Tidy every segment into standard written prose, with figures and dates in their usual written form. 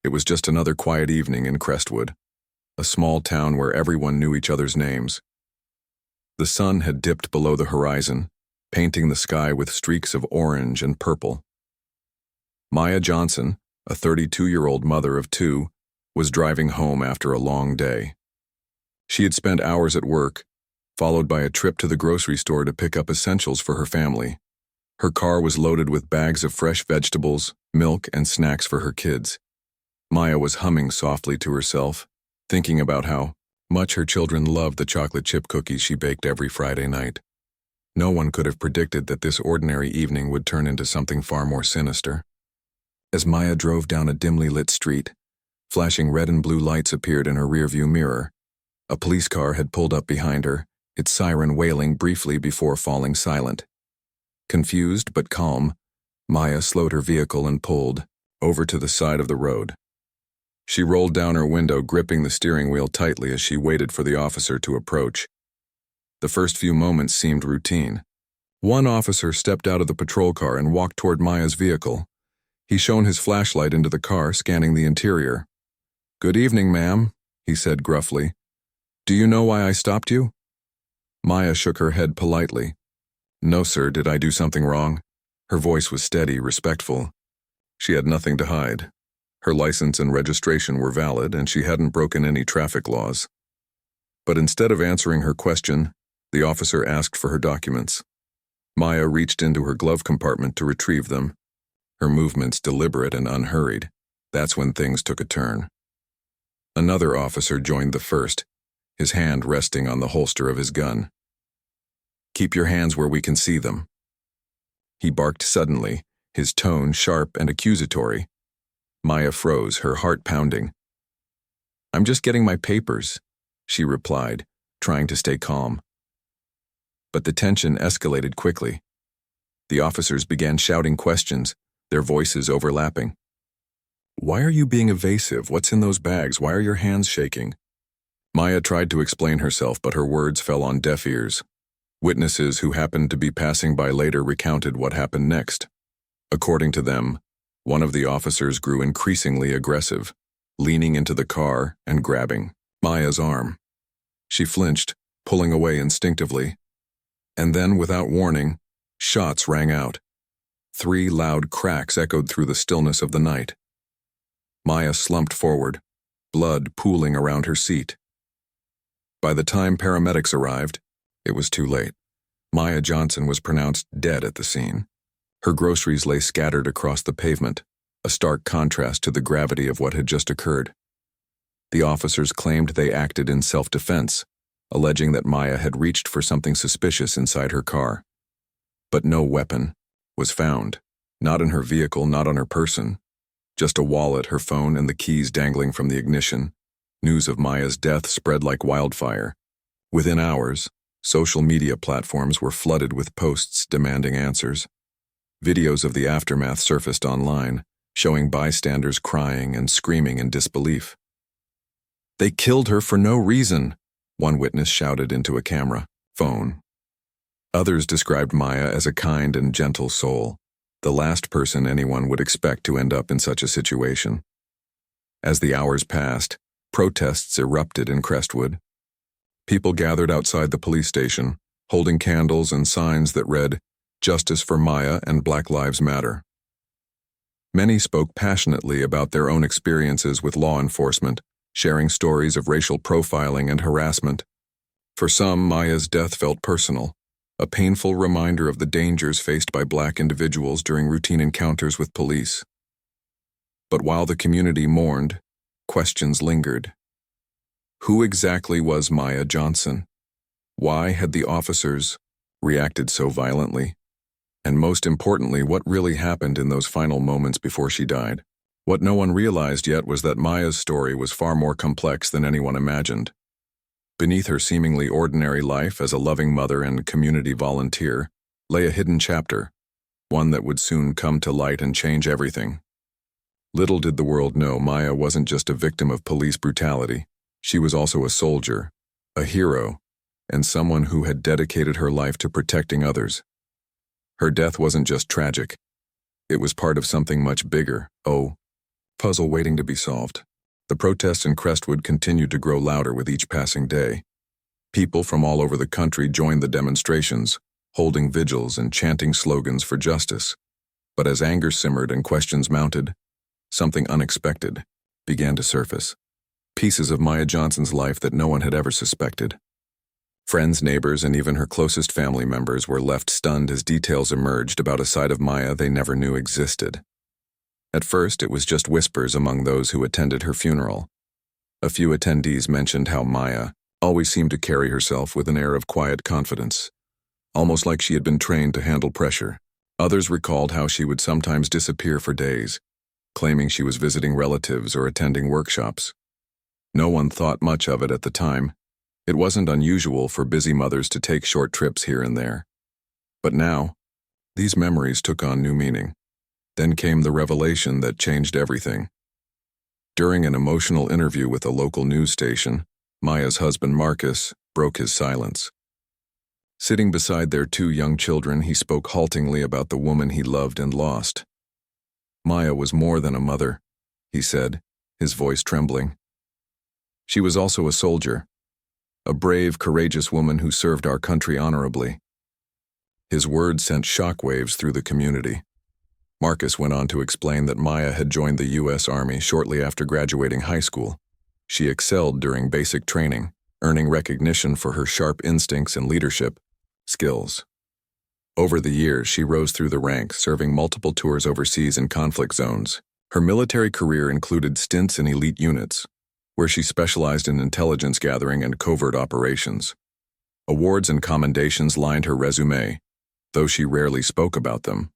It was just another quiet evening in Crestwood, a small town where everyone knew each other's names. The sun had dipped below the horizon, painting the sky with streaks of orange and purple. Maya Johnson, a 32-year-old mother of two, was driving home after a long day. She had spent hours at work, followed by a trip to the grocery store to pick up essentials for her family. Her car was loaded with bags of fresh vegetables, milk, and snacks for her kids. Maya was humming softly to herself, thinking about how much her children loved the chocolate chip cookies she baked every Friday night. No one could have predicted that this ordinary evening would turn into something far more sinister. As Maya drove down a dimly lit street, flashing red and blue lights appeared in her rearview mirror. A police car had pulled up behind her, its siren wailing briefly before falling silent. Confused but calm, Maya slowed her vehicle and pulled over to the side of the road. She rolled down her window, gripping the steering wheel tightly as she waited for the officer to approach. The first few moments seemed routine. One officer stepped out of the patrol car and walked toward Maya's vehicle. He shone his flashlight into the car, scanning the interior. "Good evening, ma'am," he said gruffly. "Do you know why I stopped you?" Maya shook her head politely. "No, sir, did I do something wrong?" Her voice was steady, respectful. She had nothing to hide. Her license and registration were valid, and she hadn't broken any traffic laws. But instead of answering her question, the officer asked for her documents. Maya reached into her glove compartment to retrieve them, her movements deliberate and unhurried. That's when things took a turn. Another officer joined the first, his hand resting on the holster of his gun. "Keep your hands where we can see them." He barked suddenly, his tone sharp and accusatory. Maya froze, her heart pounding. "I'm just getting my papers," she replied, trying to stay calm. But the tension escalated quickly. The officers began shouting questions, their voices overlapping. "Why are you being evasive? What's in those bags? Why are your hands shaking?" Maya tried to explain herself, but her words fell on deaf ears. Witnesses who happened to be passing by later recounted what happened next. According to them, one of the officers grew increasingly aggressive, leaning into the car and grabbing Maya's arm. She flinched, pulling away instinctively. And then, without warning, shots rang out. 3 loud cracks echoed through the stillness of the night. Maya slumped forward, blood pooling around her seat. By the time paramedics arrived, it was too late. Maya Johnson was pronounced dead at the scene. Her groceries lay scattered across the pavement, a stark contrast to the gravity of what had just occurred. The officers claimed they acted in self-defense, alleging that Maya had reached for something suspicious inside her car. But no weapon was found, not in her vehicle, not on her person. Just a wallet, her phone, and the keys dangling from the ignition. News of Maya's death spread like wildfire. Within hours, social media platforms were flooded with posts demanding answers. Videos of the aftermath surfaced online, showing bystanders crying and screaming in disbelief. "They killed her for no reason," one witness shouted into a camera phone. Others described Maya as a kind and gentle soul, the last person anyone would expect to end up in such a situation. As the hours passed, protests erupted in Crestwood. People gathered outside the police station, holding candles and signs that read, "Justice for Maya and Black Lives Matter." Many spoke passionately about their own experiences with law enforcement, sharing stories of racial profiling and harassment. For some, Maya's death felt personal, a painful reminder of the dangers faced by Black individuals during routine encounters with police. But while the community mourned, questions lingered. Who exactly was Maya Johnson? Why had the officers reacted so violently? And most importantly, what really happened in those final moments before she died? What no one realized yet was that Maya's story was far more complex than anyone imagined. Beneath her seemingly ordinary life as a loving mother and community volunteer lay a hidden chapter, one that would soon come to light and change everything. Little did the world know Maya wasn't just a victim of police brutality. She was also a soldier, a hero, and someone who had dedicated her life to protecting others. Her death wasn't just tragic. It was part of something much bigger. Oh, puzzle waiting to be solved. The protests in Crestwood continued to grow louder with each passing day. People from all over the country joined the demonstrations, holding vigils and chanting slogans for justice. But as anger simmered and questions mounted, something unexpected began to surface. Pieces of Maya Johnson's life that no one had ever suspected. Friends, neighbors, and even her closest family members were left stunned as details emerged about a side of Maya they never knew existed. At first, it was just whispers among those who attended her funeral. A few attendees mentioned how Maya always seemed to carry herself with an air of quiet confidence, almost like she had been trained to handle pressure. Others recalled how she would sometimes disappear for days, claiming she was visiting relatives or attending workshops. No one thought much of it at the time. It wasn't unusual for busy mothers to take short trips here and there. But now, these memories took on new meaning. Then came the revelation that changed everything. During an emotional interview with a local news station, Maya's husband Marcus broke his silence. Sitting beside their two young children, he spoke haltingly about the woman he loved and lost. Maya was more than a mother, he said, his voice trembling. She was also a soldier, a brave, courageous woman who served our country honorably. His words sent shockwaves through the community. Marcus went on to explain that Maya had joined the U.S. Army shortly after graduating high school. She excelled during basic training, earning recognition for her sharp instincts and leadership skills. Over the years, she rose through the ranks, serving multiple tours overseas in conflict zones. Her military career included stints in elite units, where she specialized in intelligence gathering and covert operations. Awards and commendations lined her resume, though she rarely spoke about them.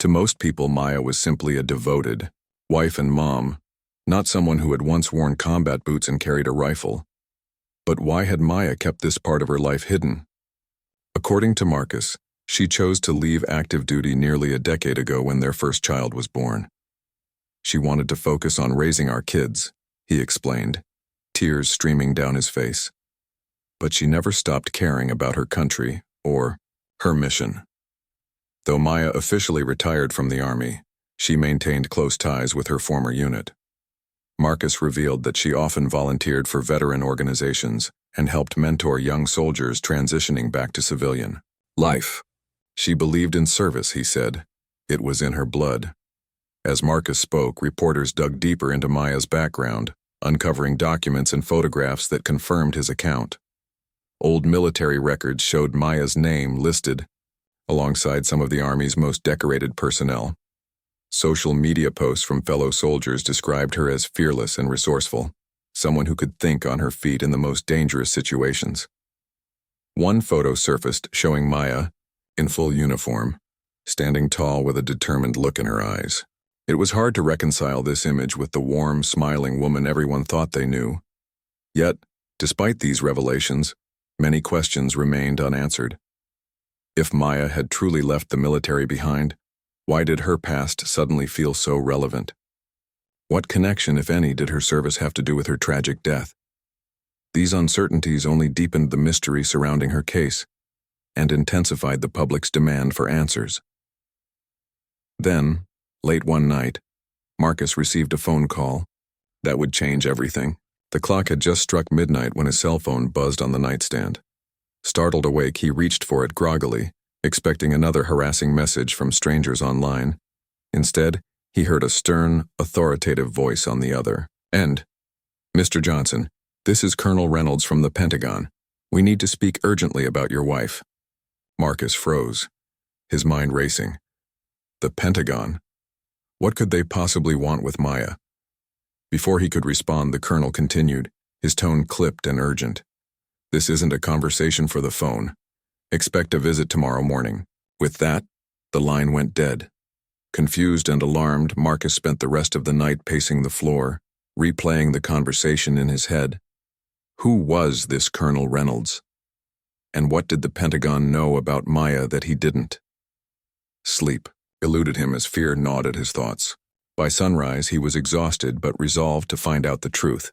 To most people, Maya was simply a devoted wife and mom, not someone who had once worn combat boots and carried a rifle. But why had Maya kept this part of her life hidden? According to Marcus, she chose to leave active duty nearly a decade ago when their first child was born. She wanted to focus on raising our kids, he explained, tears streaming down his face. But she never stopped caring about her country or her mission. Though Maya officially retired from the Army, she maintained close ties with her former unit. Marcus revealed that she often volunteered for veteran organizations and helped mentor young soldiers transitioning back to civilian life. She believed in service, he said. It was in her blood. As Marcus spoke, reporters dug deeper into Maya's background, uncovering documents and photographs that confirmed his account. Old military records showed Maya's name listed alongside some of the Army's most decorated personnel. Social media posts from fellow soldiers described her as fearless and resourceful, someone who could think on her feet in the most dangerous situations. One photo surfaced showing Maya, in full uniform, standing tall with a determined look in her eyes. It was hard to reconcile this image with the warm, smiling woman everyone thought they knew. Yet, despite these revelations, many questions remained unanswered. If Maya had truly left the military behind, why did her past suddenly feel so relevant? What connection, if any, did her service have to do with her tragic death? These uncertainties only deepened the mystery surrounding her case and intensified the public's demand for answers. Then, late one night, Marcus received a phone call that would change everything. The clock had just struck midnight when his cell phone buzzed on the nightstand. Startled awake, he reached for it groggily, expecting another harassing message from strangers online. Instead, he heard a stern, authoritative voice on the other end. "Mr. Johnson, this is Colonel Reynolds from the Pentagon. We need to speak urgently about your wife." Marcus froze, his mind racing. The Pentagon? What could they possibly want with Maya? Before he could respond, the colonel continued, his tone clipped and urgent. "This isn't a conversation for the phone. Expect a visit tomorrow morning." With that, the line went dead. Confused and alarmed, Marcus spent the rest of the night pacing the floor, replaying the conversation in his head. Who was this Colonel Reynolds? And what did the Pentagon know about Maya that he didn't? Sleep eluded him as fear gnawed at his thoughts. By sunrise, he was exhausted but resolved to find out the truth.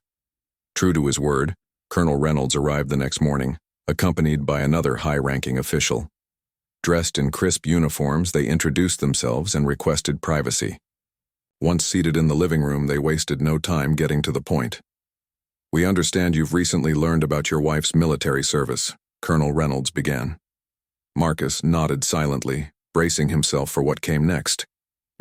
True to his word, Colonel Reynolds arrived the next morning, accompanied by another high-ranking official. Dressed in crisp uniforms, they introduced themselves and requested privacy. Once seated in the living room, they wasted no time getting to the point. "We understand you've recently learned about your wife's military service," Colonel Reynolds began. Marcus nodded silently, bracing himself for what came next.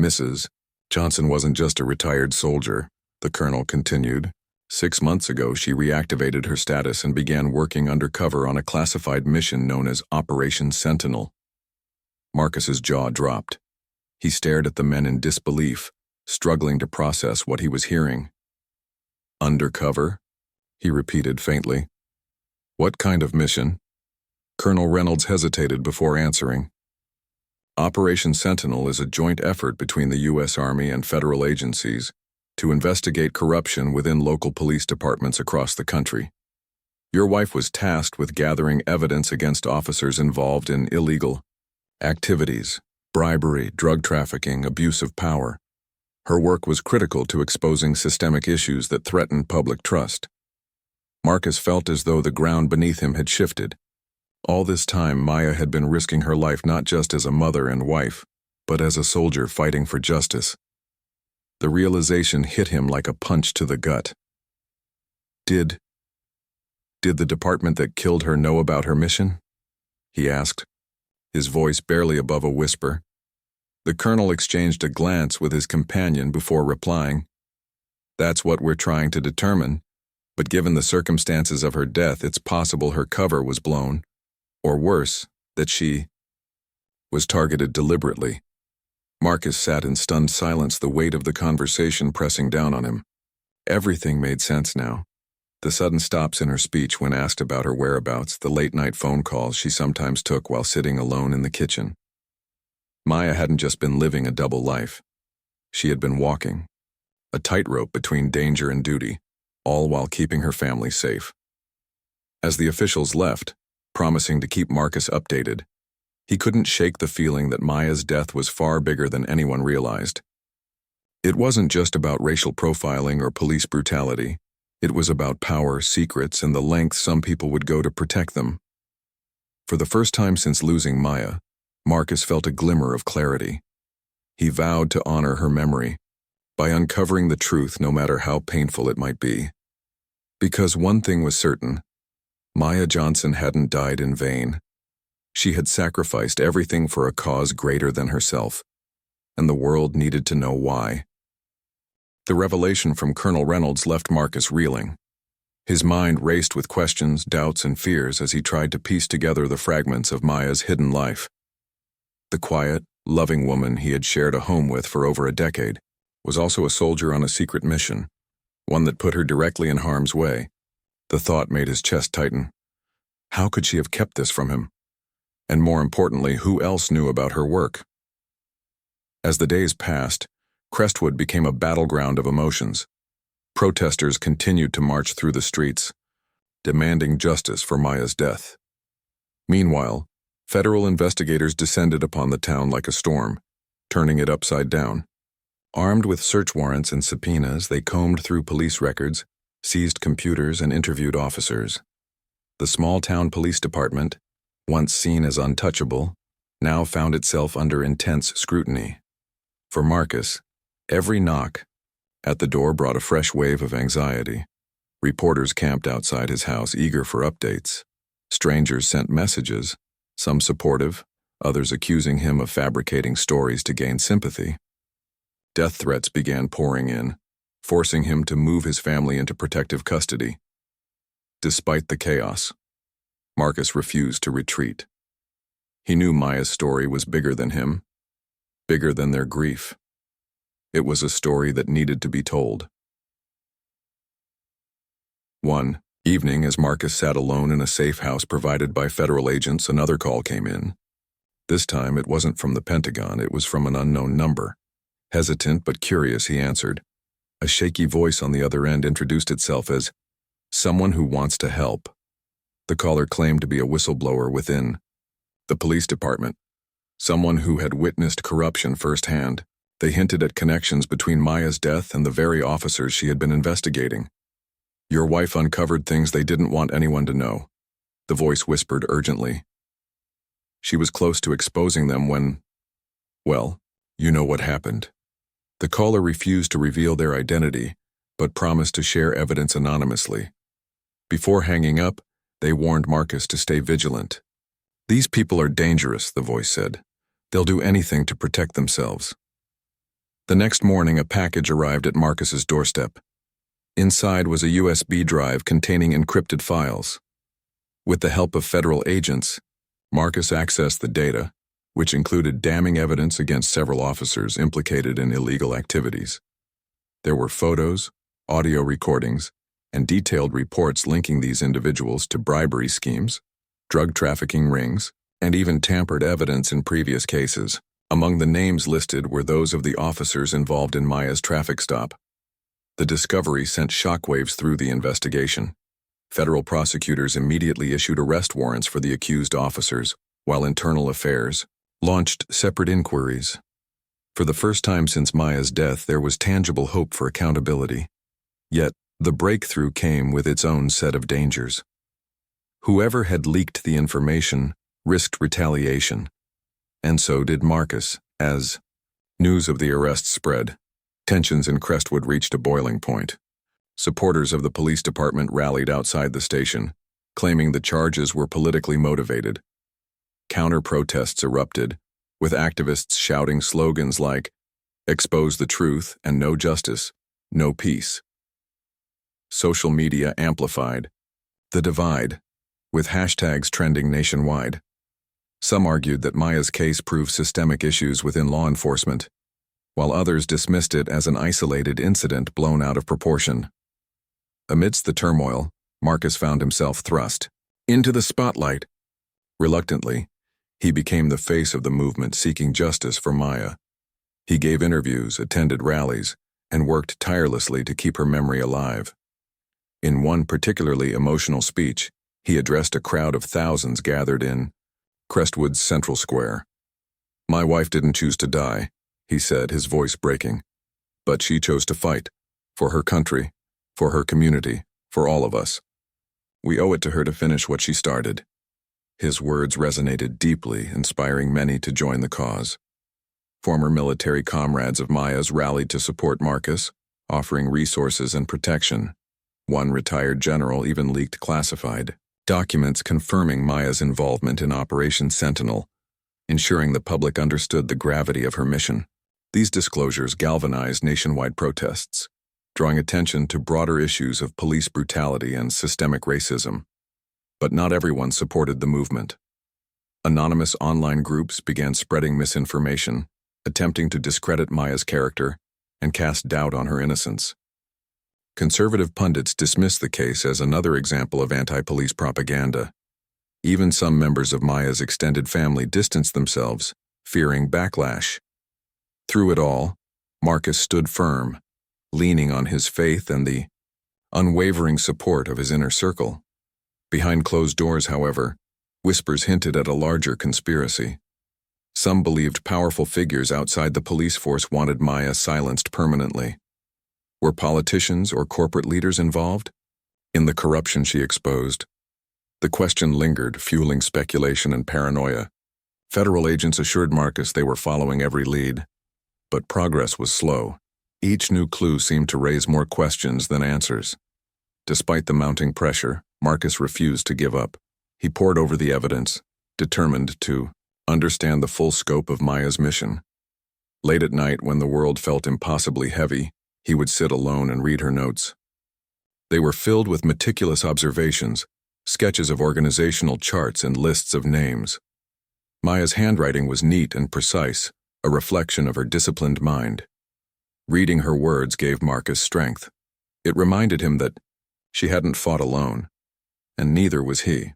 "Mrs. Johnson wasn't just a retired soldier," the colonel continued. "6 months ago, she reactivated her status and began working undercover on a classified mission known as Operation Sentinel." Marcus's jaw dropped. He stared at the men in disbelief, struggling to process what he was hearing. "Undercover?" he repeated faintly. "What kind of mission?" Colonel Reynolds hesitated before answering. "Operation Sentinel is a joint effort between the U.S. Army and federal agencies to investigate corruption within local police departments across the country. Your wife was tasked with gathering evidence against officers involved in illegal activities, bribery, drug trafficking, abuse of power. Her work was critical to exposing systemic issues that threatened public trust." Marcus felt as though the ground beneath him had shifted. All this time, Maya had been risking her life not just as a mother and wife, but as a soldier fighting for justice. The realization hit him like a punch to the gut. Did the department that killed her know about her mission?" he asked, his voice barely above a whisper. The colonel exchanged a glance with his companion before replying, "That's what we're trying to determine, but given the circumstances of her death, it's possible her cover was blown, or worse, that she was targeted deliberately." Marcus sat in stunned silence, the weight of the conversation pressing down on him. Everything made sense now. The sudden stops in her speech when asked about her whereabouts, the late-night phone calls she sometimes took while sitting alone in the kitchen. Maya hadn't just been living a double life. She had been walking a tightrope between danger and duty, all while keeping her family safe. As the officials left, promising to keep Marcus updated, he couldn't shake the feeling that Maya's death was far bigger than anyone realized. It wasn't just about racial profiling or police brutality. It was about power, secrets, and the lengths some people would go to protect them. For the first time since losing Maya, Marcus felt a glimmer of clarity. He vowed to honor her memory by uncovering the truth, no matter how painful it might be. Because one thing was certain: Maya Johnson hadn't died in vain. She had sacrificed everything for a cause greater than herself, and the world needed to know why. The revelation from Colonel Reynolds left Marcus reeling. His mind raced with questions, doubts, and fears as he tried to piece together the fragments of Maya's hidden life. The quiet, loving woman he had shared a home with for over a decade was also a soldier on a secret mission, one that put her directly in harm's way. The thought made his chest tighten. How could she have kept this from him? And more importantly, who else knew about her work? As the days passed, Crestwood became a battleground of emotions. Protesters continued to march through the streets, demanding justice for Maya's death. Meanwhile, federal investigators descended upon the town like a storm, turning it upside down. Armed with search warrants and subpoenas, they combed through police records, seized computers, and interviewed officers. The small-town police department, once seen as untouchable, now found itself under intense scrutiny. For Marcus, every knock at the door brought a fresh wave of anxiety. Reporters camped outside his house, eager for updates. Strangers sent messages, some supportive, others accusing him of fabricating stories to gain sympathy. Death threats began pouring in, forcing him to move his family into protective custody. Despite the chaos, Marcus refused to retreat. He knew Maya's story was bigger than him, bigger than their grief. It was a story that needed to be told. One evening, as Marcus sat alone in a safe house provided by federal agents, another call came in. This time, it wasn't from the Pentagon, it was from an unknown number. Hesitant but curious, he answered. A shaky voice on the other end introduced itself as someone who wants to help. The caller claimed to be a whistleblower within the police department, someone who had witnessed corruption firsthand. They hinted at connections between Maya's death and the very officers she had been investigating. Your wife uncovered things they didn't want anyone to know, the voice whispered urgently. She was close to exposing them when, well, you know what happened. The caller refused to reveal their identity, but promised to share evidence anonymously. Before hanging up, they warned Marcus to stay vigilant. "These people are dangerous," the voice said. "They'll do anything to protect themselves." The next morning, a package arrived at Marcus's doorstep. Inside was a USB drive containing encrypted files. With the help of federal agents, Marcus accessed the data, which included damning evidence against several officers implicated in illegal activities. There were photos, audio recordings, and detailed reports linking these individuals to bribery schemes, drug trafficking rings, and even tampered evidence in previous cases. Among the names listed were those of the officers involved in Maya's traffic stop. The discovery sent shockwaves through the investigation. Federal prosecutors immediately issued arrest warrants for the accused officers, while Internal Affairs launched separate inquiries. For the first time since Maya's death, there was tangible hope for accountability. Yet, the breakthrough came with its own set of dangers. Whoever had leaked the information risked retaliation. And so did Marcus, as news of the arrest spread. Tensions in Crestwood reached a boiling point. Supporters of the police department rallied outside the station, claiming the charges were politically motivated. Counter-protests erupted, with activists shouting slogans like, "Expose the truth and no justice, no peace." Social media amplified the divide, with hashtags trending nationwide. Some argued that Maya's case proved systemic issues within law enforcement, while others dismissed it as an isolated incident blown out of proportion. Amidst the turmoil, Marcus found himself thrust into the spotlight. Reluctantly, he became the face of the movement seeking justice for Maya. He gave interviews, attended rallies, and worked tirelessly to keep her memory alive. In one particularly emotional speech, he addressed a crowd of thousands gathered in Crestwood's Central Square. "My wife didn't choose to die," he said, his voice breaking. "But she chose to fight, for her country, for her community, for all of us. We owe it to her to finish what she started." His words resonated deeply, inspiring many to join the cause. Former military comrades of Maya's rallied to support Marcus, offering resources and protection. One retired general even leaked classified documents confirming Maya's involvement in Operation Sentinel, ensuring the public understood the gravity of her mission. These disclosures galvanized nationwide protests, drawing attention to broader issues of police brutality and systemic racism. But not everyone supported the movement. Anonymous online groups began spreading misinformation, attempting to discredit Maya's character and cast doubt on her innocence. Conservative pundits dismissed the case as another example of anti-police propaganda. Even some members of Maya's extended family distanced themselves, fearing backlash. Through it all, Marcus stood firm, leaning on his faith and the unwavering support of his inner circle. Behind closed doors, however, whispers hinted at a larger conspiracy. Some believed powerful figures outside the police force wanted Maya silenced permanently. Were politicians or corporate leaders involved in the corruption she exposed? The question lingered, fueling speculation and paranoia. Federal agents assured Marcus they were following every lead, but progress was slow. Each new clue seemed to raise more questions than answers. Despite the mounting pressure, Marcus refused to give up. He pored over the evidence, determined to understand the full scope of Maya's mission. Late at night, when the world felt impossibly heavy, he would sit alone and read her notes. They were filled with meticulous observations, sketches of organizational charts and lists of names. Maya's handwriting was neat and precise, a reflection of her disciplined mind. Reading her words gave Marcus strength. It reminded him that she hadn't fought alone, and neither was he.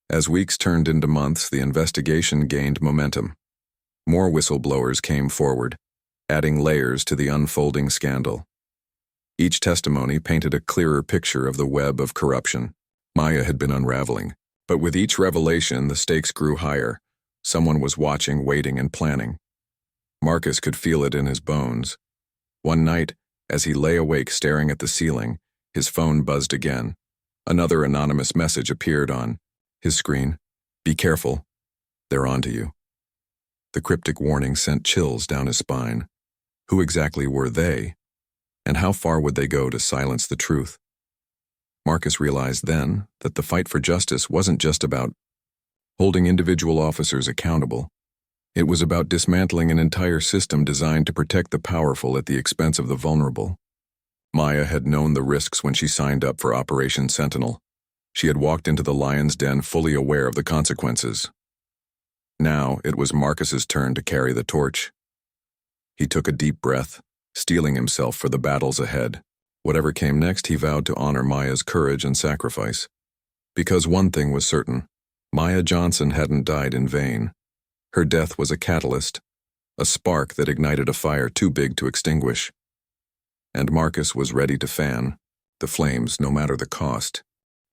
As weeks turned into months, the investigation gained momentum. More whistleblowers came forward, adding layers to the unfolding scandal. Each testimony painted a clearer picture of the web of corruption Maya had been unraveling. But with each revelation, the stakes grew higher. Someone was watching, waiting, and planning. Marcus could feel it in his bones. One night, as he lay awake staring at the ceiling, his phone buzzed again. Another anonymous message appeared on his screen. "Be careful. They're onto you." The cryptic warning sent chills down his spine. Who exactly were they? And how far would they go to silence the truth? Marcus realized then that the fight for justice wasn't just about holding individual officers accountable. It was about dismantling an entire system designed to protect the powerful at the expense of the vulnerable. Maya had known the risks when she signed up for Operation Sentinel. She had walked into the lion's den fully aware of the consequences. Now it was Marcus's turn to carry the torch. He took a deep breath, steeling himself for the battles ahead. Whatever came next, he vowed to honor Maya's courage and sacrifice. Because one thing was certain, Maya Johnson hadn't died in vain. Her death was a catalyst, a spark that ignited a fire too big to extinguish. And Marcus was ready to fan the flames no matter the cost.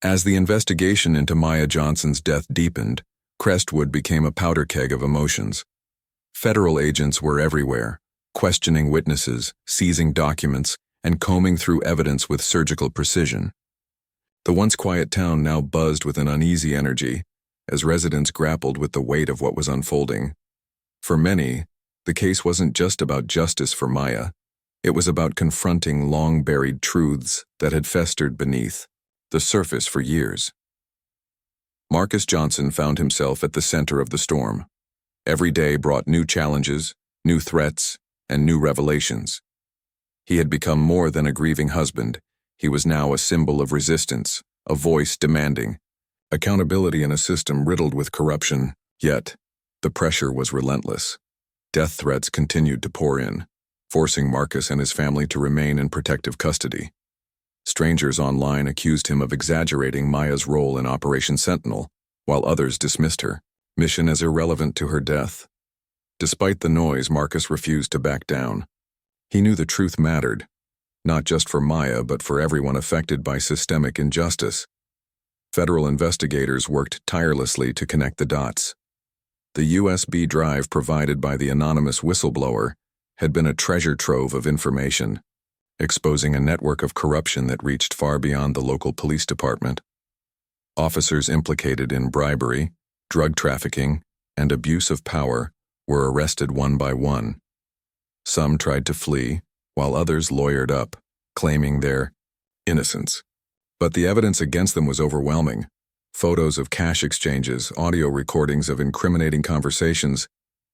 As the investigation into Maya Johnson's death deepened, Crestwood became a powder keg of emotions. Federal agents were everywhere, questioning witnesses, seizing documents, and combing through evidence with surgical precision. The once quiet town now buzzed with an uneasy energy as residents grappled with the weight of what was unfolding. For many, the case wasn't just about justice for Maya. It was about confronting long-buried truths that had festered beneath the surface for years. Marcus Johnson found himself at the center of the storm. Every day brought new challenges, new threats, and new revelations. He had become more than a grieving husband. He was now a symbol of resistance, a voice demanding accountability in a system riddled with corruption. Yet, the pressure was relentless. Death threats continued to pour in, forcing Marcus and his family to remain in protective custody. Strangers online accused him of exaggerating Maya's role in Operation Sentinel, while others dismissed her mission as irrelevant to her death. Despite the noise, Marcus refused to back down. He knew the truth mattered, not just for Maya but for everyone affected by systemic injustice. Federal investigators worked tirelessly to connect the dots. The USB drive provided by the anonymous whistleblower had been a treasure trove of information, exposing a network of corruption that reached far beyond the local police department. Officers implicated in bribery, drug trafficking, and abuse of power were arrested one by one. Some tried to flee, while others lawyered up, claiming their innocence. But the evidence against them was overwhelming. Photos of cash exchanges, audio recordings of incriminating conversations,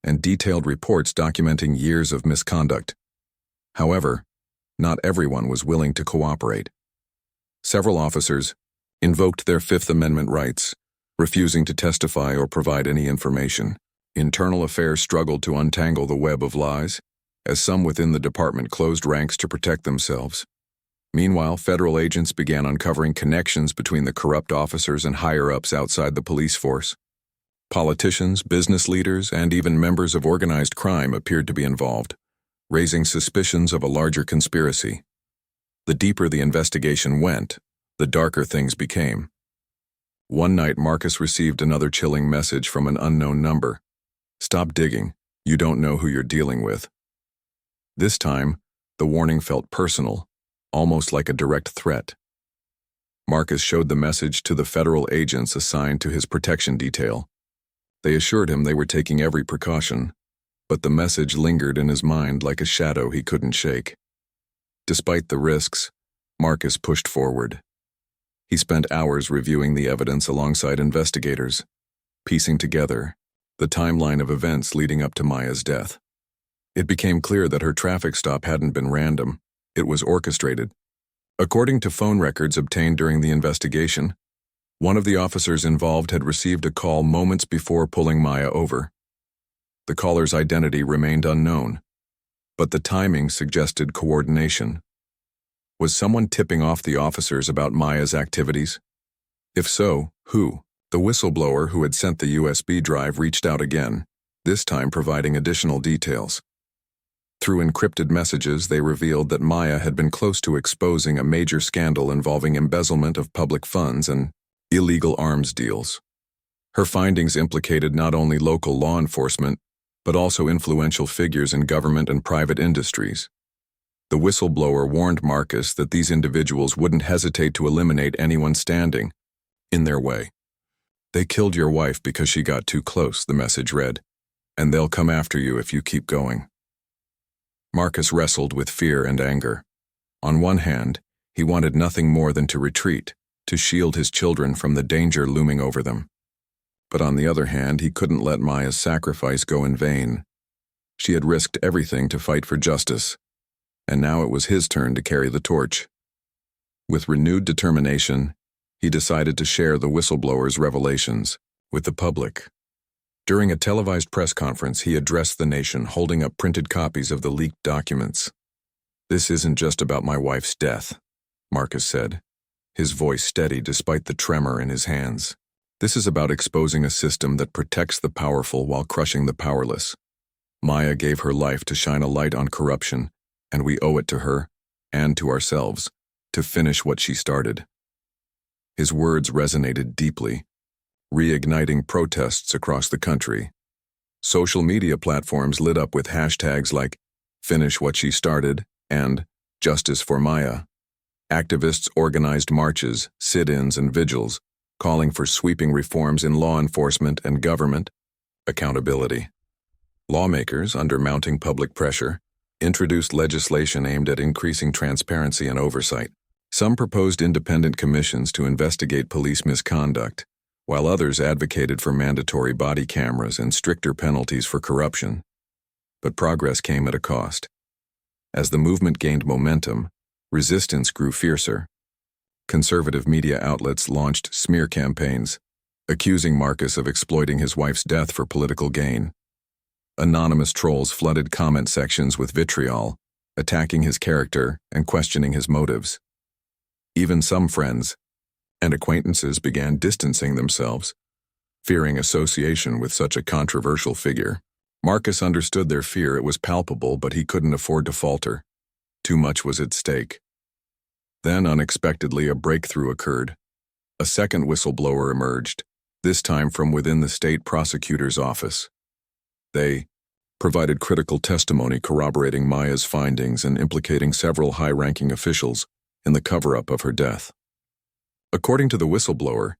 and detailed reports documenting years of misconduct. However, not everyone was willing to cooperate. Several officers invoked their Fifth Amendment rights, refusing to testify or provide any information. Internal affairs struggled to untangle the web of lies, as some within the department closed ranks to protect themselves. Meanwhile, federal agents began uncovering connections between the corrupt officers and higher-ups outside the police force. Politicians, business leaders, and even members of organized crime appeared to be involved, raising suspicions of a larger conspiracy. The deeper the investigation went, the darker things became. One night, Marcus received another chilling message from an unknown number. "Stop digging. You don't know who you're dealing with." This time, the warning felt personal, almost like a direct threat. Marcus showed the message to the federal agents assigned to his protection detail. They assured him they were taking every precaution, but the message lingered in his mind like a shadow he couldn't shake. Despite the risks, Marcus pushed forward. He spent hours reviewing the evidence alongside investigators, piecing together the timeline of events leading up to Maya's death. It became clear that her traffic stop hadn't been random. It was orchestrated. According to phone records obtained during the investigation, one of the officers involved had received a call moments before pulling Maya over. The caller's identity remained unknown, but the timing suggested coordination. Was someone tipping off the officers about Maya's activities? If so, who? The whistleblower who had sent the USB drive reached out again, this time providing additional details. Through encrypted messages, they revealed that Maya had been close to exposing a major scandal involving embezzlement of public funds and illegal arms deals. Her findings implicated not only local law enforcement, but also influential figures in government and private industries. The whistleblower warned Marcus that these individuals wouldn't hesitate to eliminate anyone standing in their way. "They killed your wife because she got too close," the message read, "and they'll come after you if you keep going." Marcus wrestled with fear and anger. On one hand, he wanted nothing more than to retreat, to shield his children from the danger looming over them. But on the other hand, he couldn't let Maya's sacrifice go in vain. She had risked everything to fight for justice, and now it was his turn to carry the torch. With renewed determination, he decided to share the whistleblower's revelations with the public. During a televised press conference, he addressed the nation, holding up printed copies of the leaked documents. "This isn't just about my wife's death," Marcus said, his voice steady despite the tremor in his hands. "This is about exposing a system that protects the powerful while crushing the powerless. Maya gave her life to shine a light on corruption, and we owe it to her, and to ourselves, to finish what she started." His words resonated deeply, reigniting protests across the country. Social media platforms lit up with hashtags like "Finish What She Started" and "Justice for Maya." Activists organized marches, sit-ins, and vigils, calling for sweeping reforms in law enforcement and government accountability. Lawmakers, under mounting public pressure, introduced legislation aimed at increasing transparency and oversight. Some proposed independent commissions to investigate police misconduct, while others advocated for mandatory body cameras and stricter penalties for corruption. But progress came at a cost. As the movement gained momentum, resistance grew fiercer. Conservative media outlets launched smear campaigns, accusing Marcus of exploiting his wife's death for political gain. Anonymous trolls flooded comment sections with vitriol, attacking his character and questioning his motives. Even some friends and acquaintances began distancing themselves, fearing association with such a controversial figure. Marcus understood their fear. It was palpable, but he couldn't afford to falter. Too much was at stake. Then, unexpectedly, a breakthrough occurred. A second whistleblower emerged, this time from within the state prosecutor's office. They provided critical testimony corroborating Maya's findings and implicating several high-ranking officials in the cover-up of her death. According to the whistleblower,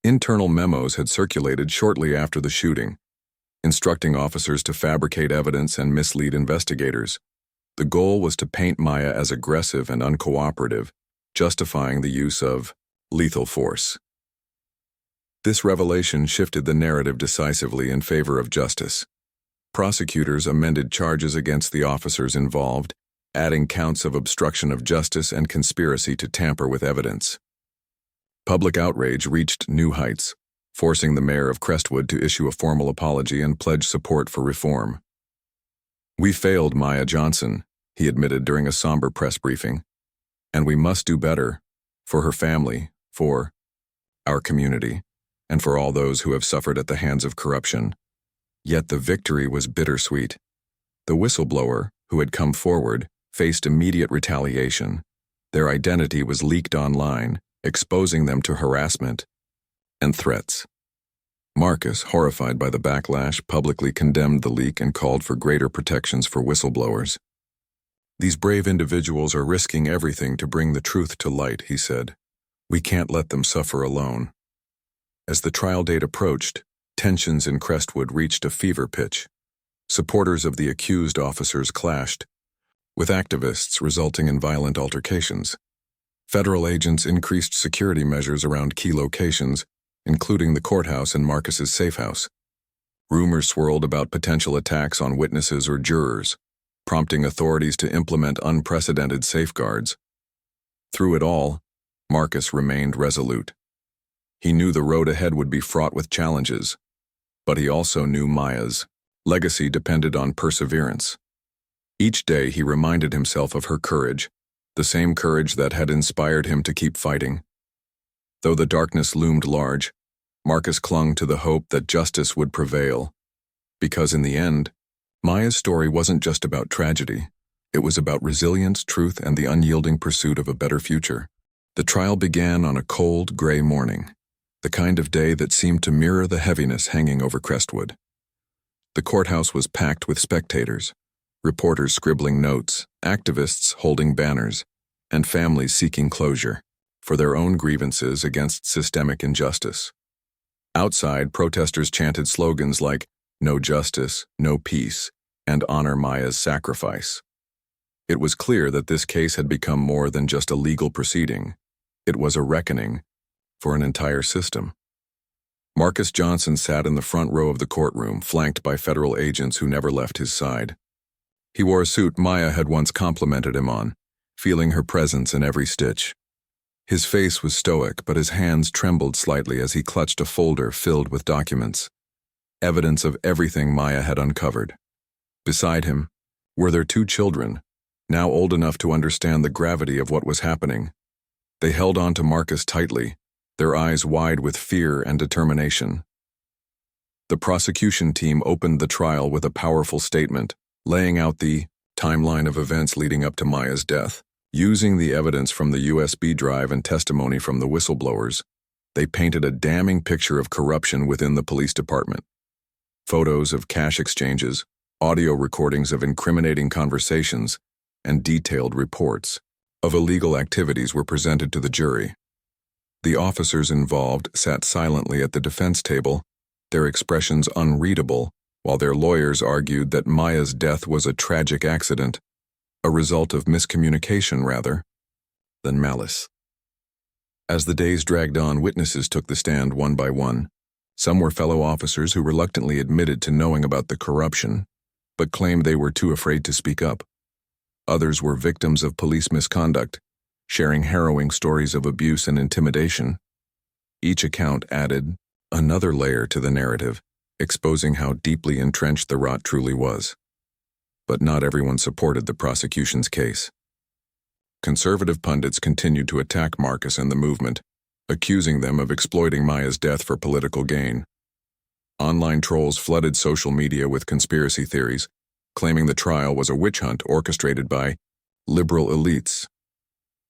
internal memos had circulated shortly after the shooting, instructing officers to fabricate evidence and mislead investigators. The goal was to paint Maya as aggressive and uncooperative, justifying the use of lethal force. This revelation shifted the narrative decisively in favor of justice. Prosecutors amended charges against the officers involved, adding counts of obstruction of justice and conspiracy to tamper with evidence. Public outrage reached new heights, forcing the mayor of Crestwood to issue a formal apology and pledge support for reform. "We failed Maya Johnson," he admitted during a somber press briefing, "and we must do better for her family, for our community, and for all those who have suffered at the hands of corruption." Yet the victory was bittersweet. The whistleblower, who had come forward, faced immediate retaliation. Their identity was leaked online, exposing them to harassment and threats. Marcus, horrified by the backlash, publicly condemned the leak and called for greater protections for whistleblowers. "These brave individuals are risking everything to bring the truth to light," he said. "We can't let them suffer alone." As the trial date approached, tensions in Crestwood reached a fever pitch. Supporters of the accused officers clashed, with activists resulting in violent altercations. Federal agents increased security measures around key locations, including the courthouse and Marcus's safe house. Rumors swirled about potential attacks on witnesses or jurors, prompting authorities to implement unprecedented safeguards. Through it all, Marcus remained resolute. He knew the road ahead would be fraught with challenges, but he also knew Maya's legacy depended on perseverance. Each day he reminded himself of her courage, the same courage that had inspired him to keep fighting. Though the darkness loomed large, Marcus clung to the hope that justice would prevail. Because in the end, Maya's story wasn't just about tragedy. It was about resilience, truth, and the unyielding pursuit of a better future. The trial began on a cold, gray morning, the kind of day that seemed to mirror the heaviness hanging over Crestwood. The courthouse was packed with spectators, reporters scribbling notes, activists holding banners, and families seeking closure for their own grievances against systemic injustice. Outside, protesters chanted slogans like "No justice, no peace," and "Honor Maya's sacrifice." It was clear that this case had become more than just a legal proceeding. It was a reckoning for an entire system. Marcus Johnson sat in the front row of the courtroom, flanked by federal agents who never left his side. He wore a suit Maya had once complimented him on, feeling her presence in every stitch. His face was stoic, but his hands trembled slightly as he clutched a folder filled with documents, evidence of everything Maya had uncovered. Beside him were their two children, now old enough to understand the gravity of what was happening. They held on to Marcus tightly, their eyes wide with fear and determination. The prosecution team opened the trial with a powerful statement, laying out the timeline of events leading up to Maya's death. Using the evidence from the USB drive and testimony from the whistleblowers, they painted a damning picture of corruption within the police department. Photos of cash exchanges, audio recordings of incriminating conversations, and detailed reports of illegal activities were presented to the jury. The officers involved sat silently at the defense table, their expressions unreadable, while their lawyers argued that Maya's death was a tragic accident, a result of miscommunication rather than malice. As the days dragged on, witnesses took the stand one by one. Some were fellow officers who reluctantly admitted to knowing about the corruption, but claimed they were too afraid to speak up. Others were victims of police misconduct, sharing harrowing stories of abuse and intimidation. Each account added another layer to the narrative, exposing how deeply entrenched the rot truly was. But not everyone supported the prosecution's case. Conservative pundits continued to attack Marcus and the movement, accusing them of exploiting Maya's death for political gain. Online trolls flooded social media with conspiracy theories, claiming the trial was a witch hunt orchestrated by liberal elites.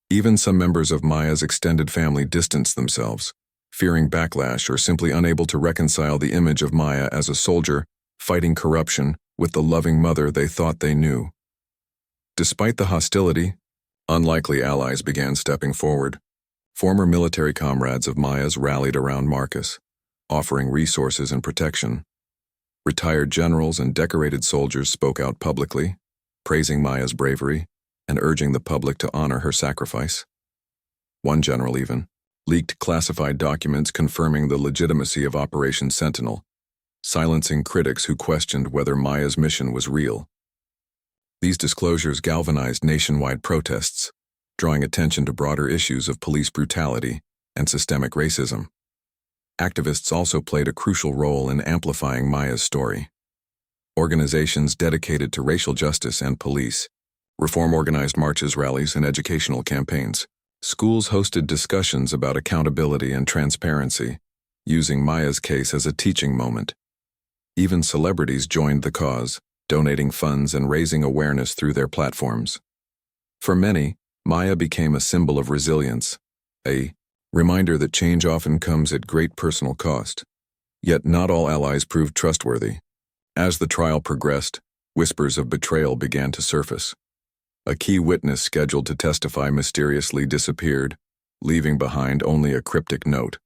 Even some members of Maya's extended family distanced themselves, fearing backlash or simply unable to reconcile the image of Maya as a soldier fighting corruption with the loving mother they thought they knew. Despite the hostility, unlikely allies began stepping forward. Former military comrades of Maya's rallied around Marcus, offering resources and protection. Retired generals and decorated soldiers spoke out publicly, praising Maya's bravery and urging the public to honor her sacrifice. One general even leaked classified documents confirming the legitimacy of Operation Sentinel, silencing critics who questioned whether Maya's mission was real. These disclosures galvanized nationwide protests, drawing attention to broader issues of police brutality and systemic racism. Activists also played a crucial role in amplifying Maya's story. Organizations dedicated to racial justice and police reform organized marches, rallies, and educational campaigns. Schools hosted discussions about accountability and transparency, using Maya's case as a teaching moment. Even celebrities joined the cause, donating funds and raising awareness through their platforms. For many, Maya became a symbol of resilience, a reminder that change often comes at great personal cost. Yet not all allies proved trustworthy. As the trial progressed, whispers of betrayal began to surface. A key witness scheduled to testify mysteriously disappeared, leaving behind only a cryptic note.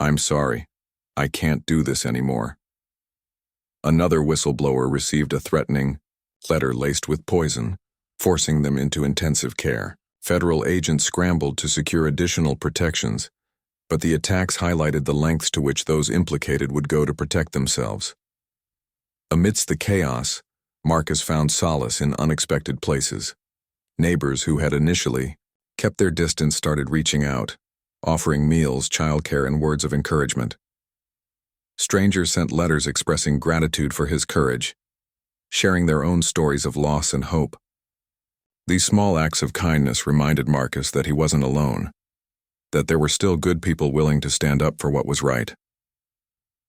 "I'm sorry. I can't do this anymore." Another whistleblower received a threatening letter laced with poison, forcing them into intensive care. Federal agents scrambled to secure additional protections, but the attacks highlighted the lengths to which those implicated would go to protect themselves. Amidst the chaos, Marcus found solace in unexpected places. Neighbors who had initially kept their distance started reaching out, offering meals, childcare, and words of encouragement. Strangers sent letters expressing gratitude for his courage, sharing their own stories of loss and hope. These small acts of kindness reminded Marcus that he wasn't alone, that there were still good people willing to stand up for what was right.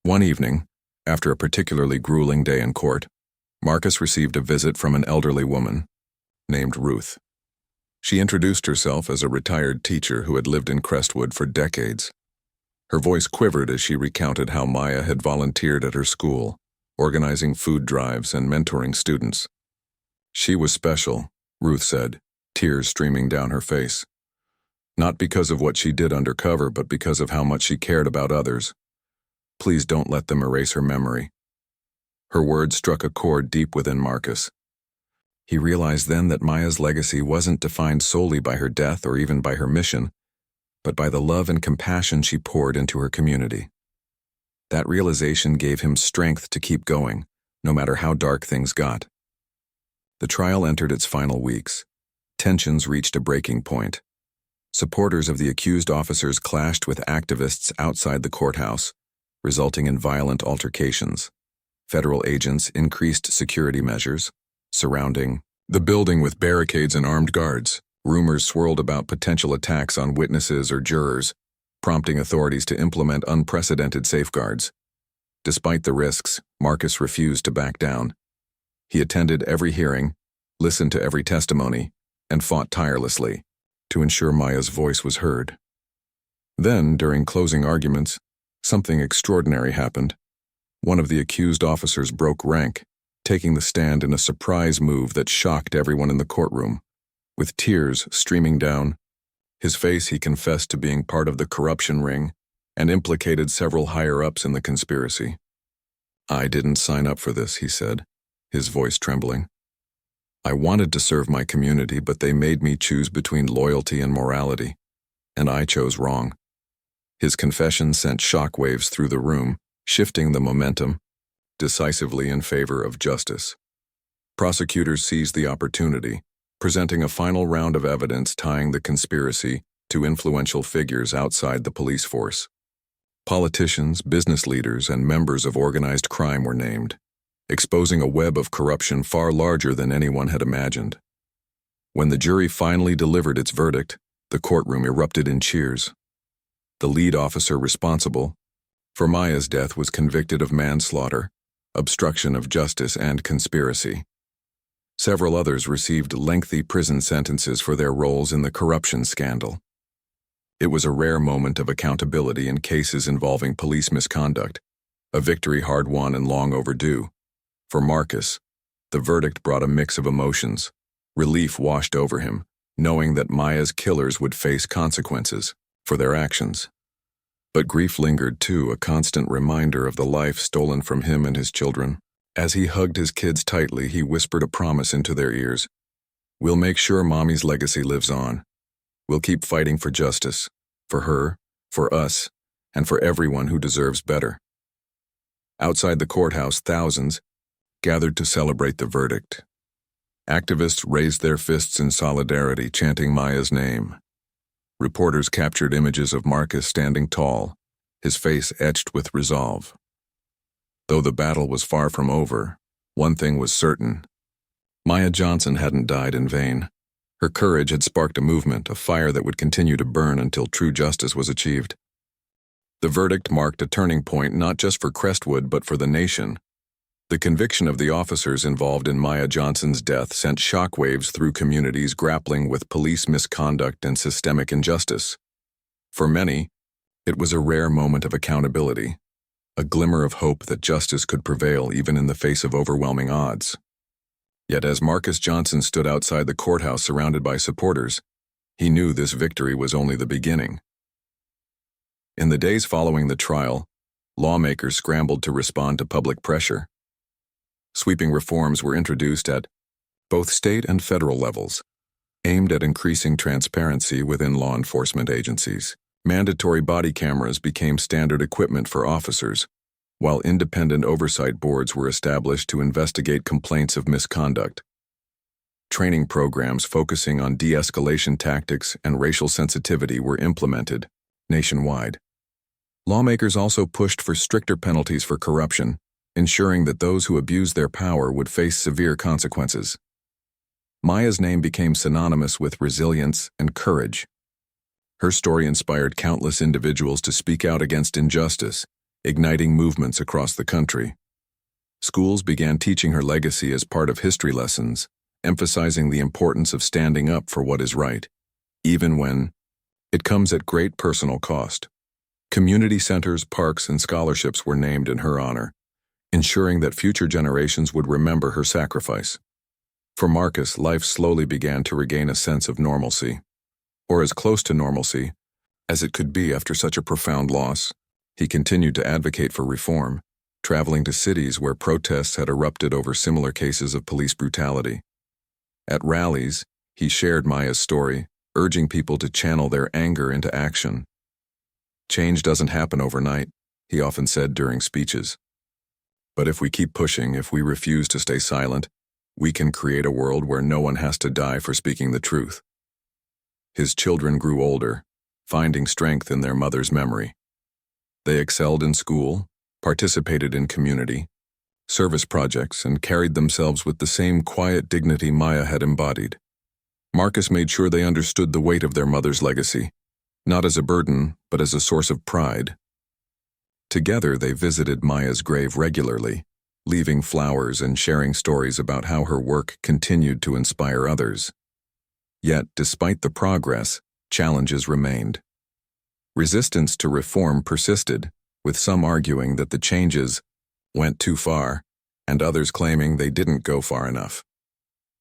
One evening, after a particularly grueling day in court, Marcus received a visit from an elderly woman named Ruth. She introduced herself as a retired teacher who had lived in Crestwood for decades. Her voice quivered as she recounted how Maya had volunteered at her school, organizing food drives and mentoring students. "She was special," Ruth said, tears streaming down her face. "Not because of what she did undercover, but because of how much she cared about others. Please don't let them erase her memory." Her words struck a chord deep within Marcus. He realized then that Maya's legacy wasn't defined solely by her death or even by her mission, but by the love and compassion she poured into her community. That realization gave him strength to keep going, no matter how dark things got. The trial entered its final weeks. Tensions reached a breaking point. Supporters of the accused officers clashed with activists outside the courthouse, resulting in violent altercations. Federal agents increased security measures, surrounding the building with barricades and armed guards. Rumors swirled about potential attacks on witnesses or jurors, prompting authorities to implement unprecedented safeguards. Despite the risks, Marcus refused to back down. He attended every hearing, listened to every testimony, and fought tirelessly to ensure Maya's voice was heard. Then, during closing arguments, something extraordinary happened. One of the accused officers broke rank, taking the stand in a surprise move that shocked everyone in the courtroom. With tears streaming down his face, he confessed to being part of the corruption ring and implicated several higher-ups in the conspiracy. "I didn't sign up for this," he said, his voice trembling. "I wanted to serve my community, but they made me choose between loyalty and morality, and I chose wrong." His confession sent shockwaves through the room, shifting the momentum decisively in favor of justice. Prosecutors seized the opportunity, presenting a final round of evidence tying the conspiracy to influential figures outside the police force. Politicians, business leaders, and members of organized crime were named, exposing a web of corruption far larger than anyone had imagined. When the jury finally delivered its verdict, the courtroom erupted in cheers. The lead officer responsible for Maya's death was convicted of manslaughter, obstruction of justice, and conspiracy. Several others received lengthy prison sentences for their roles in the corruption scandal. It was a rare moment of accountability in cases involving police misconduct, a victory hard-won and long overdue. For Marcus, the verdict brought a mix of emotions. Relief washed over him, knowing that Maya's killers would face consequences for their actions. But grief lingered too, a constant reminder of the life stolen from him and his children. As he hugged his kids tightly, he whispered a promise into their ears. "We'll make sure Mommy's legacy lives on. We'll keep fighting for justice, for her, for us, and for everyone who deserves better." Outside the courthouse, thousands gathered to celebrate the verdict. Activists raised their fists in solidarity, chanting Maya's name. Reporters captured images of Marcus standing tall, his face etched with resolve. Though the battle was far from over, one thing was certain. Maya Johnson hadn't died in vain. Her courage had sparked a movement, a fire that would continue to burn until true justice was achieved. The verdict marked a turning point not just for Crestwood but for the nation. The conviction of the officers involved in Maya Johnson's death sent shockwaves through communities grappling with police misconduct and systemic injustice. For many, it was a rare moment of accountability, a glimmer of hope that justice could prevail even in the face of overwhelming odds. Yet as Marcus Johnson stood outside the courthouse surrounded by supporters, he knew this victory was only the beginning. In the days following the trial, lawmakers scrambled to respond to public pressure. Sweeping reforms were introduced at both state and federal levels, aimed at increasing transparency within law enforcement agencies. Mandatory body cameras became standard equipment for officers, while independent oversight boards were established to investigate complaints of misconduct. Training programs focusing on de-escalation tactics and racial sensitivity were implemented nationwide. Lawmakers also pushed for stricter penalties for corruption, ensuring that those who abused their power would face severe consequences. Maya's name became synonymous with resilience and courage. Her story inspired countless individuals to speak out against injustice, igniting movements across the country. Schools began teaching her legacy as part of history lessons, emphasizing the importance of standing up for what is right, even when it comes at great personal cost. Community centers, parks, and scholarships were named in her honor, ensuring that future generations would remember her sacrifice. For Marcus, life slowly began to regain a sense of normalcy, or as close to normalcy as it could be after such a profound loss. He continued to advocate for reform, traveling to cities where protests had erupted over similar cases of police brutality. At rallies, he shared Maya's story, urging people to channel their anger into action. Change doesn't happen overnight, he often said during speeches. But if we keep pushing, if we refuse to stay silent, we can create a world where no one has to die for speaking the truth. His children grew older, finding strength in their mother's memory. They excelled in school, participated in community, service projects, and carried themselves with the same quiet dignity Maya had embodied. Marcus made sure they understood the weight of their mother's legacy, not as a burden, but as a source of pride. Together, they visited Maya's grave regularly, leaving flowers and sharing stories about how her work continued to inspire others. Yet, despite the progress, challenges remained. Resistance to reform persisted, with some arguing that the changes went too far, and others claiming they didn't go far enough.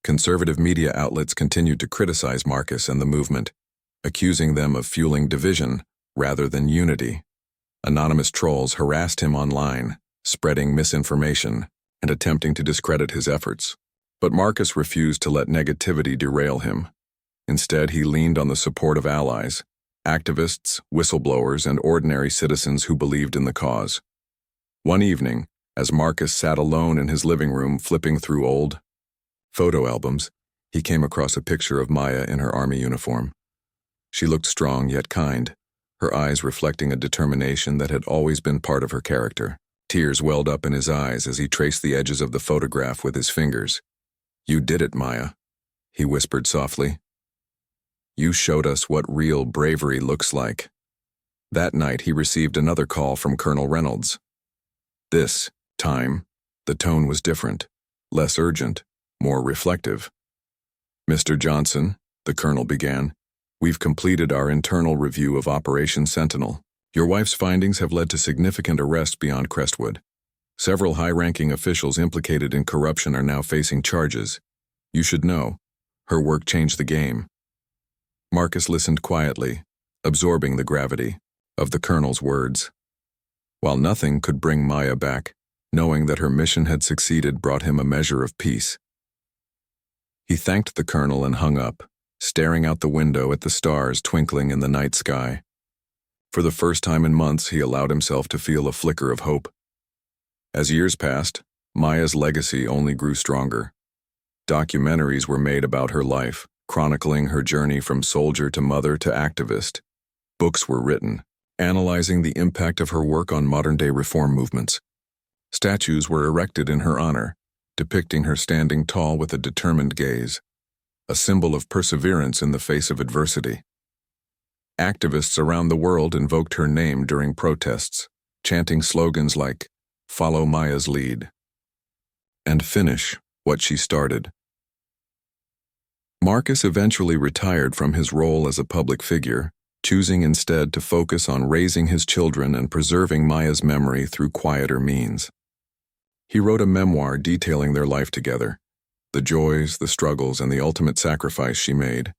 Conservative media outlets continued to criticize Marcus and the movement, accusing them of fueling division rather than unity. Anonymous trolls harassed him online, spreading misinformation and attempting to discredit his efforts. But Marcus refused to let negativity derail him. Instead, he leaned on the support of allies, activists, whistleblowers, and ordinary citizens who believed in the cause. One evening, as Marcus sat alone in his living room flipping through old photo albums, he came across a picture of Maya in her army uniform. She looked strong yet kind, her eyes reflecting a determination that had always been part of her character. Tears welled up in his eyes as he traced the edges of the photograph with his fingers. "You did it, Maya," he whispered softly. "You showed us what real bravery looks like." That night he received another call from Colonel Reynolds. This time, the tone was different, less urgent, more reflective. "Mr. Johnson," the colonel began, "we've completed our internal review of Operation Sentinel. Your wife's findings have led to significant arrests beyond Crestwood. Several high-ranking officials implicated in corruption are now facing charges. You should know, her work changed the game." Marcus listened quietly, absorbing the gravity of the colonel's words. While nothing could bring Maya back, knowing that her mission had succeeded brought him a measure of peace. He thanked the colonel and hung up, staring out the window at the stars twinkling in the night sky. For the first time in months, he allowed himself to feel a flicker of hope. As years passed, Maya's legacy only grew stronger. Documentaries were made about her life, chronicling her journey from soldier to mother to activist. Books were written, analyzing the impact of her work on modern-day reform movements. Statues were erected in her honor, depicting her standing tall with a determined gaze, a symbol of perseverance in the face of adversity. Activists around the world invoked her name during protests, chanting slogans like, "Follow Maya's lead," and "Finish what she started." Marcus eventually retired from his role as a public figure, choosing instead to focus on raising his children and preserving Maya's memory through quieter means. He wrote a memoir detailing their life together, the joys, the struggles, and the ultimate sacrifice she made.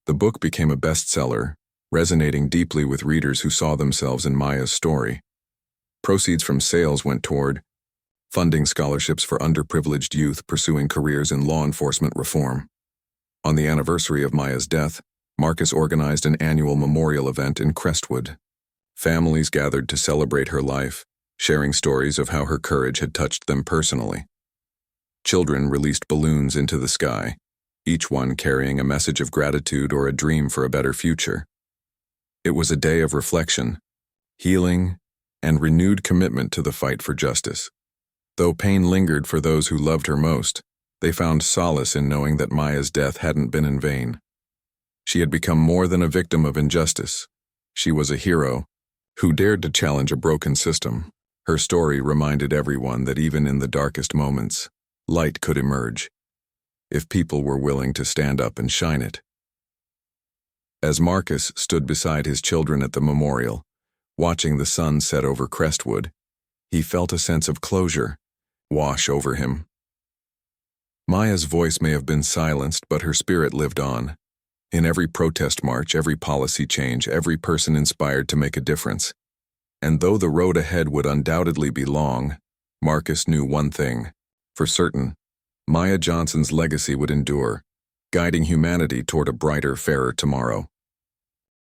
The book became a bestseller, resonating deeply with readers who saw themselves in Maya's story. Proceeds from sales went toward funding scholarships for underprivileged youth pursuing careers in law enforcement reform. On the anniversary of Maya's death, Marcus organized an annual memorial event in Crestwood. Families gathered to celebrate her life, sharing stories of how her courage had touched them personally. Children released balloons into the sky, each one carrying a message of gratitude or a dream for a better future. It was a day of reflection, healing, and renewed commitment to the fight for justice. Though pain lingered for those who loved her most, they found solace in knowing that Maya's death hadn't been in vain. She had become more than a victim of injustice. She was a hero who dared to challenge a broken system. Her story reminded everyone that even in the darkest moments, light could emerge, if people were willing to stand up and shine it. As Marcus stood beside his children at the memorial, watching the sun set over Crestwood, he felt a sense of closure wash over him. Maya's voice may have been silenced, but her spirit lived on. In every protest march, every policy change, every person inspired to make a difference. And though the road ahead would undoubtedly be long, Marcus knew one thing for certain: Maya Johnson's legacy would endure, guiding humanity toward a brighter, fairer tomorrow.